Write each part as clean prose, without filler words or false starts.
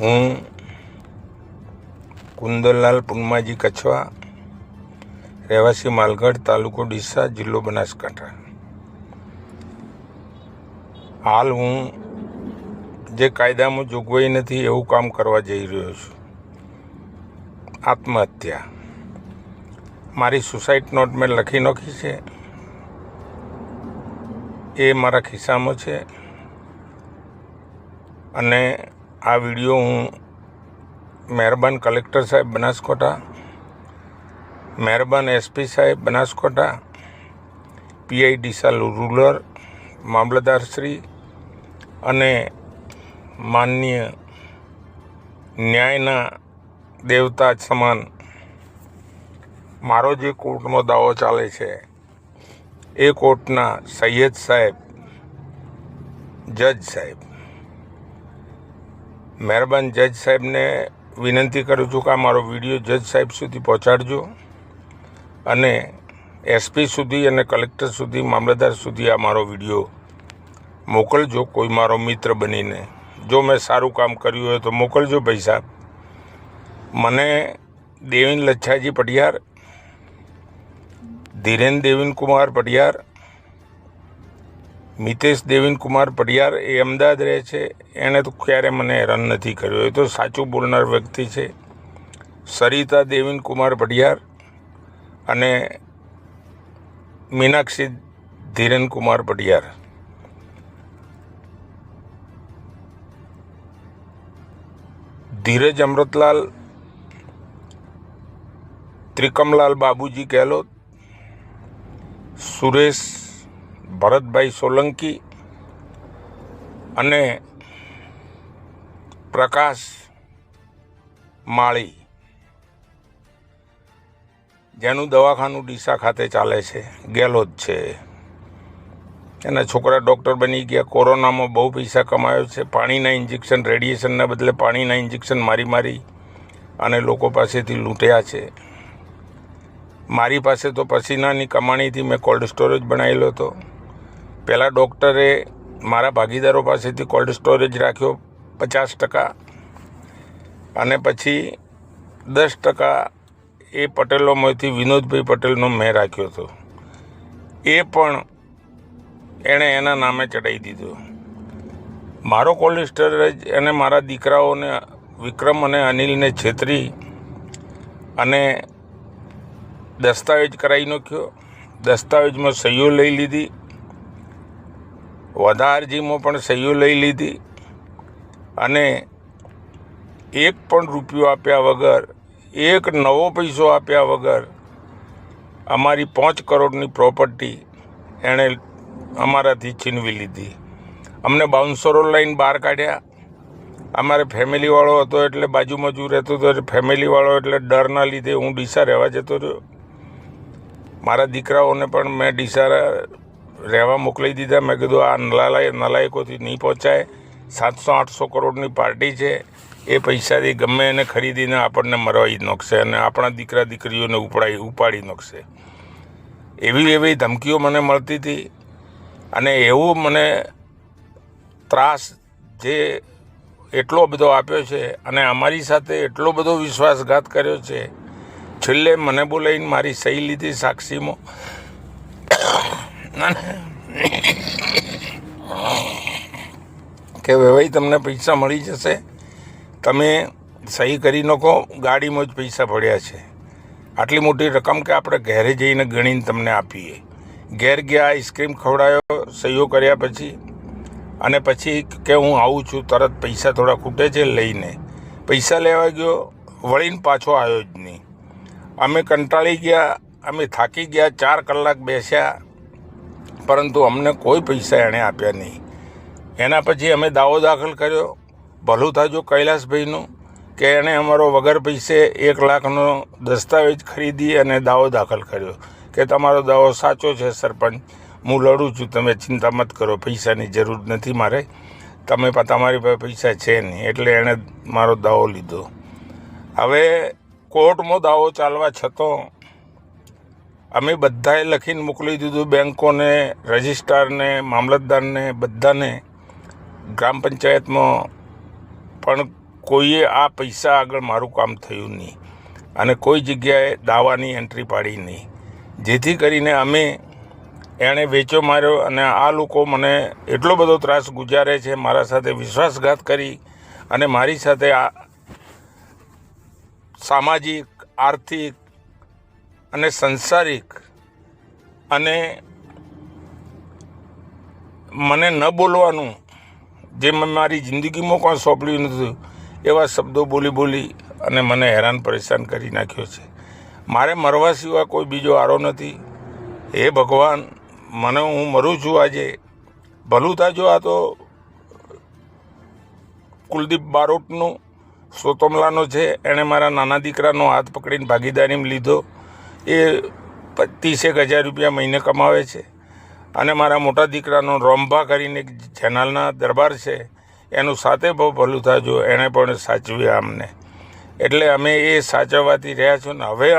હું કુંદનલાલ પુન્માજી કછવા, રહેવાસી માલગઢ, તાલુકો ડીસા, જિલ્લો બનાસકાંઠા. હાલ હું જે કાયદામાં જોગવાઈ નથી એવું કામ કરવા જઈ રહ્યો છું. આત્મહત્યા. મારી સુસાઇડ નોટ મેં લખી નાખી છે, એ મારા ખિસ્સામાં છે. અને આ વિડીયો હું મહેરબાન કલેક્ટર સાહેબ બનાસકાંઠા, મહેરબાન એસપી સાહેબ બનાસકાંઠા, પીઆઈ ડીસા રૂરલ, મામલતદારશ્રી અને માનનીય ન્યાયના દેવતા સમાન મારો જે કોર્ટમાં દાવો ચાલે છે એ કોર્ટના સૈયદ સાહેબ, જજ સાહેબ, મહેરબાન જજ સાહેબને વિનંતી કરું છું કે આ મારો વિડીયો જજ સાહેબ સુધી પહોંચાડજો અને એસપી સુધી અને કલેક્ટર સુધી, મામલતદાર સુધી આ મારો વિડીયો મોકલજો. કોઈ મારો મિત્ર બનીને જો મેં સારું કામ કર્યું હોય તો મોકલજો પૈસા. મને દેવીન લચ્છાજી પટિયાર, ધીરેન દેવીન કુમાર પટિયાર, મિતેશ દેવીન કુમાર પટિયાર એ અમદાવાદ રહે છે. એણે તો ક્યારે મને હેરાન નથી કર્યો, એ તો સાચું બોલનાર વ્યક્તિ છે. સરિતા દેવીન કુમાર પટિયાર અને મીનાક્ષી ધીરેન કુમાર પટિયાર. ધીરજ અમૃતલાલ, ત્રિકમલાલ બાબુજી ગેહલોત, સુરેશ ભરતભાઈ સોલંકી અને પ્રકાશ માળી, જેનું દવાખાનું ડીસા ખાતે ચાલે છે, ગેહલોત છે. એના છોકરા ડૉક્ટર બની ગયા. કોરોનામાં બહુ પૈસા કમાયો છે. પાણીના ઇન્જેક્શન, રેડિયેશનના બદલે પાણીના ઇન્જેક્શન મારી અને લોકો પાસેથી લૂંટ્યા છે. મારી પાસે તો પસીનાની કમાણીથી મેં કોલ્ડ સ્ટોરેજ બનાવેલો હતો. પહેલાં ડૉક્ટરે મારા ભાગીદારો પાસેથી કોલ્ડ સ્ટોરેજ રાખ્યો 50%, અને પછી 10% એ પટેલોમાંથી વિનોદભાઈ પટેલનો મેં રાખ્યો હતો. એ પણ એણે એના નામે ચડાવી દીધો. મારો કોલ્ડ સ્ટોરેજ એને મારા દીકરાઓને વિક્રમ અને અનિલને છેતરી અને દસ્તાવેજ કરાવી નાખ્યો. દસ્તાવેજમાં સહીઓ લઈ લીધી, વધા અરજીમાં પણ સહીઓ લઈ લીધી અને એક પણ રૂપિયો આપ્યા વગર, એક નવો પૈસો આપ્યા વગર અમારી 5 કરોડની પ્રોપર્ટી એણે અમારાથી છીનવી લીધી. અમને બાઉન્સરો લઈને બહાર કાઢ્યા. અમારે ફેમિલીવાળો હતો એટલે બાજુમાં જ રહેતો હતો. ફેમિલીવાળો એટલે ડરના લીધે હું ડીસા રહેવા જતો રહ્યો. મારા દીકરાઓને પણ મેં ડીસા રહેવા મોકલી દીધા. મેં કીધું આ નલાયકોથી નહીં પહોંચાય. 700-800 કરોડની પાર્ટી છે, એ પૈસાથી ગમે એને ખરીદીને આપણને મરવાઈ નાખશે અને આપણા દીકરા દીકરીઓને ઉપાડી નાખશે. એવી ધમકીઓ મને મળતી હતી અને એવું મને ત્રાસ જે એટલો બધો આપ્યો છે અને અમારી સાથે એટલો બધો વિશ્વાસઘાત કર્યો છે. છેલ્લે મને બોલાવીને મારી સહી લીધી સાક્ષીમાં કે ભાઈ તમને પૈસા મળી જશે, તમે સહી કરી નાખો, ગાડીમાં જ પૈસા પડ્યા છે. આટલી મોટી રકમ કે આપણે ઘરે જઈને ગણીને તમને આપીએ. ઘેર ગયા, આઈસ્ક્રીમ ખવડાવ્યો સહીઓ કર્યા પછી, અને પછી કે હું આવું છું, તરત પૈસા થોડા ખૂટે છે લઈને પૈસા લેવા ગયો, વળીને પાછો આવ્યો જ નહીં. અમે કંટાળી ગયા, અમે થાકી ગયા, 4 કલાક બેસ્યા, પરંતુ અમને કોઈ પૈસા એણે આપ્યા નહીં. એના પછી અમે દાવો દાખલ કર્યો ભલું થાજો કૈલાસભાઈનું કે એણે અમારો વગર પૈસે 1 લાખનો દસ્તાવેજ ખરીદી અને દાવો દાખલ કર્યો કે તમારો દાવો સાચો છે સરપંચ, હું લડું છું, તમે ચિંતા મત કરો, પૈસાની જરૂર નથી મારે, તમારી પાસે પૈસા છે નહીં. એટલે એણે મારો દાવો લીધો. હવે કોર્ટમાં દાવો ચાલવા છતાં અમે બધાએ લખીને મોકલી દીધું બેંકોને, રજિસ્ટ્રારને, મામલતદારને, બધાને. ગ્રામ પંચાયતમાં પણ કોઈએ આ પૈસા આગળ મારું કામ થયું નહીં અને કોઈ જગ્યાએ દાવાની એન્ટ્રી પાડી નહીં, જેથી કરીને એણે વેચો માર્યો અને આ લોકો મને એટલો બધો ત્રાસ ગુજારે છે, મારા સાથે વિશ્વાસઘાત કરી અને મારી સાથે આ સામાજિક, આર્થિક અને સંસારિક અને મને ન બોલવાનું જે મેં મારી જિંદગીમાં કોઈ સોંપડ્યું નથી એવા શબ્દો બોલી અને મને હેરાન પરેશાન કરી નાખ્યો છે. મારે મરવા સિવાય કોઈ બીજો આરો નથી. હે ભગવાન, હું મરું છું આજે, ભલું થાજો. આ તો કુલદીપ બારોટનું સોતમલાનો છે, એણે મારા નાના દીકરાનો હાથ પકડીને ભાગીદારીમાં લીધો. એ 30,000 રૂપિયા મહિને કમાવે છે અને મારા મોટા દીકરાનો રોમ્ભા કરીને એક ચેનલના દરબાર છે, એનું સાથે બહુ ભલું થાજો, એણે પણ સાચવ્યા અમને. એટલે અમે એ સાચવવાથી રહ્યા છો ને હવે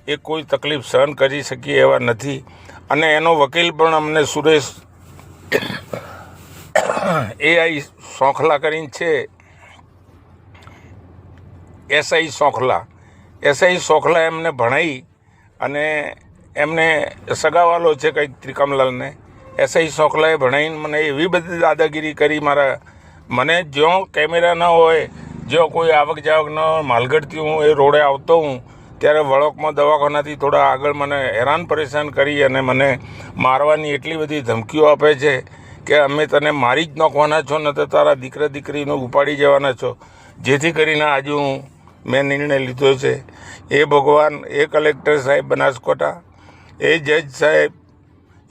એ કોઈ તકલીફ સહન કરી શકીએ એવા નથી. અને એનો વકીલ પણ અમને સુરેશ AI સોંખલા કરીને છે, SI સોંખલા એમને ભણાઈ અને એમને સગાવાલો છે કંઈક ત્રિકમલાલને, SI સોંખલાએ ભણાવીને મને એવી બધી દાદાગીરી કરી. મને જ્યાં કેમેરા ન હોય, જો કોઈ આવક જાવક ન હોય, માલગઢથી હું એ રોડે આવતો હું ત્યારે વળોકમાં દવાખાનાથી થોડા આગળ મને હેરાન પરેશાન કરી અને મને મારવાની એટલી બધી ધમકીઓ આપે છે કે અમે તને મારી જ નાખવાના છો, ને તો તારા દીકરા દીકરીનું ઉપાડી જવાના છો. જેથી કરીને આજે મેં નિર્ણય લીધો છે. એ ભગવાન, એ કલેક્ટર સાહેબ બનાસકાંઠા, એ જજ સાહેબ,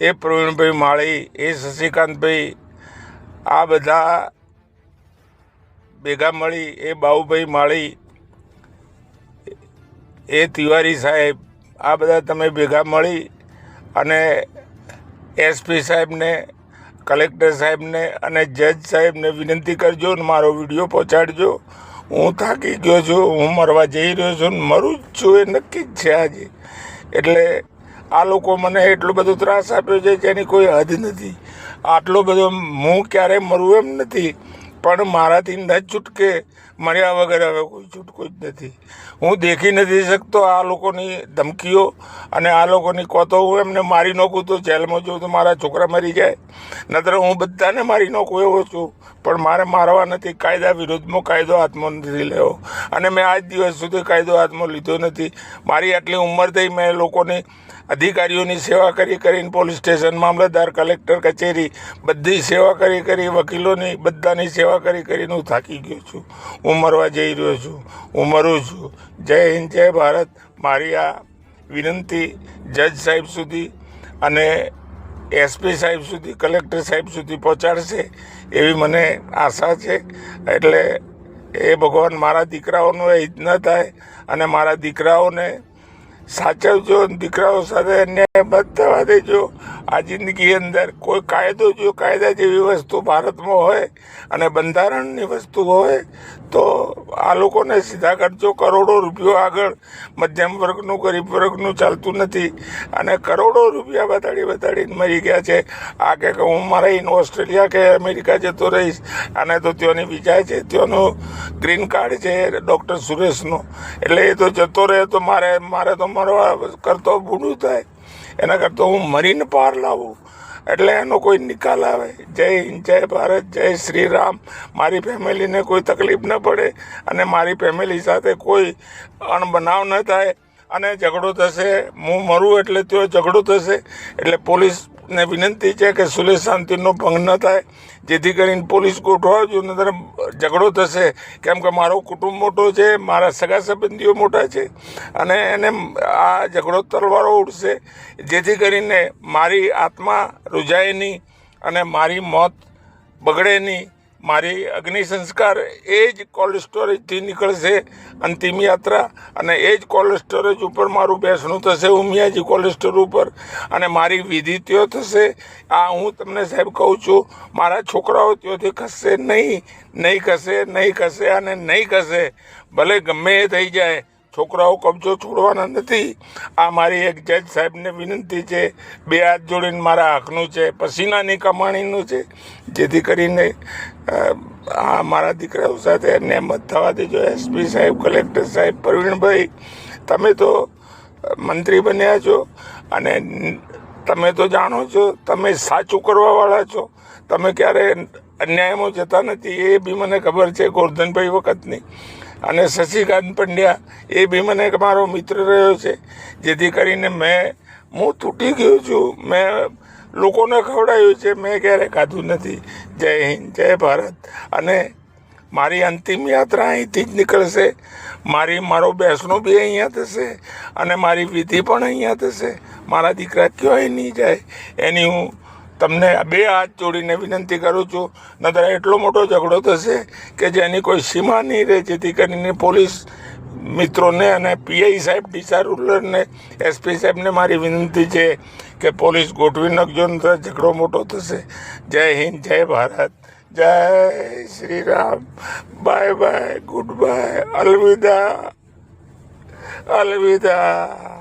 એ પ્રવીણભાઈ માળી, એ શશિકાંતભાઈ, આ બધા ભેગા મળી, એ બાબુભાઈ માળી, એ તિવારી સાહેબ, આ બધા તમે ભેગા મળી અને SP સાહેબને, કલેક્ટર સાહેબને અને જજ સાહેબને વિનંતી કરજો ને મારો વિડીયો પહોંચાડજો. હું થાકી ગયો છું, હું મરવા જઈ રહ્યો છું, મરું જ છું, એ નક્કી જ છે આજે. એટલે આ લોકો મને એટલો બધો ત્રાસ આપ્યો છે જેની કોઈ હદ નથી. આટલો બધો હું ક્યારેય મરું એમ નથી, પણ મારાથી ન છૂટકે, મર્યા વગર હવે કોઈ છૂટકો જ નથી. હું દેખી નથી શકતો આ લોકોની ધમકીઓ અને આ લોકોની કોતો હું એમને મારી નાખું તો જેલમાં જોઉં તો મારા છોકરા મરી જાય, નતર હું બધાને મારી નાખું એવો છું. પણ મારે મારવા નથી, કાયદા વિરુદ્ધમાં કાયદો હાથમાં નથી લેવો અને મેં આજ દિવસ સુધી કાયદો હાથમાં લીધો નથી. મારી આટલી ઉંમર થઈ, મેં લોકોની અધિકારીઓની સેવા કરીને પોલીસ સ્ટેશન, મામલતદાર, કલેક્ટર કચેરી બધી સેવા કરી વકીલોની બધાની સેવા કરીને હું થાકી ગયો છું. હું મરવા જઈ રહ્યો છું, હું મરું છું. જય હિન્દ, જય ભારત. મારી આ વિનંતી જજ સાહેબ સુધી અને SP સાહેબ સુધી, કલેક્ટર સાહેબ સુધી પહોંચાડશે એવી મને આશા છે. એટલે એ ભગવાન મારા દીકરાઓનું હિત ન થાય અને મારા દીકરાઓને સાચવજો, દીકરાઓ સાથે અન્યાય બંધ થવા દેજો. આ જિંદગી અંદર કોઈ કાયદો, જો કાયદા જેવી વસ્તુ ભારતમાં હોય અને બંધારણની વસ્તુ હોય તો આ લોકોને સીધા કરજો. કરોડો રૂપિયો આગળ મધ્યમ વર્ગનું, ગરીબ વર્ગનું ચાલતું નથી અને કરોડો રૂપિયા બતાડીને મરી ગયા છે. આ કે હું મારા ઓસ્ટ્રેલિયા કે અમેરિકા જતો રહીશ અને તો ત્યાંની વિઝા છે, ત્યાંનું ગ્રીન કાર્ડ છે ડૉક્ટર સુરેશનું, એટલે એ તો જતો રહે તો મારે તો મરવા કરતો ભૂંડું થાય. એના કરતાં હું મરીને પાર લાવું એટલે એનો કોઈ નિકાલ આવે. જય હિન્દ, જય ભારત, જય શ્રી રામ. મારી ફેમિલીને કોઈ તકલીફ ન પડે અને મારી ફેમિલી સાથે કોઈ અણબનાવ ન થાય અને ઝઘડો થશે, હું મરું એટલે તેઓ ઝઘડો થશે. એટલે પોલીસને વિનંતી છે કે સુલેહ શાંતિનો ભંગ ન થાય, જેથી કરીને પોલીસ ગોઠવાજો, નતર ઝઘડો થશે. કેમ કે મારો કુટુંબ મોટો છે, મારા સગા સંબંધીઓ મોટા છે અને એને આ ઝઘડો તલવારો ઉડશે, જેથી કરીને મારી આત્મા રૂજાય નહીં અને મારી મોત બગડે નહીં. મારી અગ્નિ સંસ્કાર એ જ કોલ્ડ સ્ટોરેજથી નીકળશે અંતિમ યાત્રા અને એ જ કોલ્ડ સ્ટોરેજ ઉપર મારું બેસણું થશે, ઉમિયાજી કોલ્ડ સ્ટોર ઉપર, અને મારી વિધિ ત્યો થશે. આ હું તમને સાહેબ કહું છું, મારા છોકરાઓ ત્યોથી ખસશે નહીં, નહીં ખસે અને નહીં ખસે. ભલે ગમે એ થઈ જાય, છોકરાઓ કબજો છોડવાના નથી. આ મારી એક જજ સાહેબને વિનંતી છે, બે હાથ જોડીને મારા હકનું છે, પસીનાની કમાણીનું છે, જેથી કરીને આ મારા દીકરાઓ સાથે નહેમત થવા દેજો. એસપી સાહેબ, કલેક્ટર સાહેબ, પ્રવીણભાઈ, તમે તો મંત્રી બન્યા છો અને તમે તો જાણો છો, તમે સાચું કરવાવાળા છો, તમે ક્યારે અન્યાયમાં જતા નથી, એ બી મને ખબર છે ગોરધનભાઈ વખતની. અને શશિકાંત પંડ્યા એ બી મને મારો મિત્ર રહ્યો છે, જેથી કરીને હું તૂટી ગયો છું. મેં લોકોને ખવડાવ્યું છે, મેં ક્યારે ખાધું નથી. જય હિન્દ, જય ભારત. અને મારી અંતિમ યાત્રા અહીંથી જ નીકળશે. મારો બેસણો બી અહીંયા થશે અને મારી વિધિ પણ અહીંયા થશે. મારા દીકરા ક્યાંય નહીં જાય એની હું તમને બે હાથ જોડીને વિનંતી કરું છું. નતર એટલો મોટો ઝઘડો થશે કે જેની કોઈ સીમા નહીં રહે, જેથી કરીને પોલીસ મિત્રોને અને પીઆઈ સાહેબ, ડીસા રૂરલને, એસપી સાહેબને મારી વિનંતી છે કે પોલીસ ગોઠવી નાખજો, નતર ઝઘડો મોટો થશે. જય હિન્દ, જય ભારત, જય Shri Ram. Bye bye, good bye, અલવિદા, અલવિદા.